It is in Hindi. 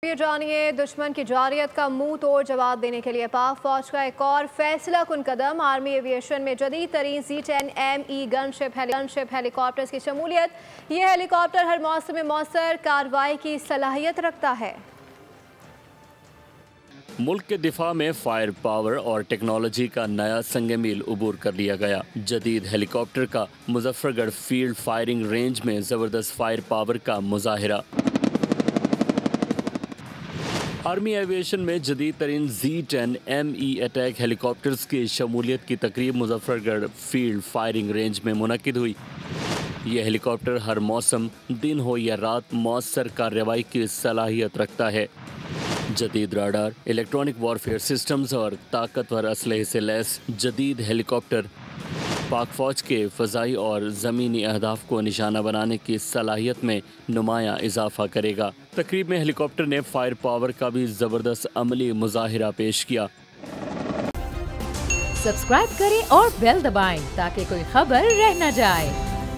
ये जानिए, दुश्मन की जारियत का मुंह तोड़ जवाब देने के लिए पाक फौज का एक और फैसला कुन कदम। आर्मी एविएशन में जदीद तरीन C-10ME गनशिप हेलीकॉप्टर्स की शमूलियत। ये हेलीकॉप्टर हर मौसम में मौसर कार्रवाई की सलाहियत रखता है। मुल्क के दिफा में फायर पावर और टेक्नोलॉजी का नया संग मील उबूर कर लिया गया। जदीद हेलीकॉप्टर का मुजफ्फरगढ़ फील्ड फायरिंग रेंज में जबरदस्त फायर पावर का मुजाहिरा। आर्मी एविएशन में जदीद तरीन C-10ME अटैक हेलीकॉप्टर्स की शमूलियत की तकरीब मुजफ्फरगढ़ फील्ड फायरिंग रेंज में मुनक्किद हुई। यह हेलीकॉप्टर हर मौसम, दिन हो या रात, मौसर कार्रवाई की सलाहियत रखता है। जदीद राडार, इलेक्ट्रॉनिक वॉरफेयर सिस्टम्स और ताकतवर असलहे से लैस जदीद हेलीकॉप्टर पाक फौज के फ़ज़ाई और ज़मीनी अहदाफ को निशाना बनाने की सलाहियत में नुमायाँ इजाफा करेगा। तकरीब में हेलीकॉप्टर ने फायर पावर का भी ज़बरदस्त अमली मुजाहिरा पेश किया। सब्सक्राइब करें और बेल दबाएं ताकि कोई खबर रह न जाए।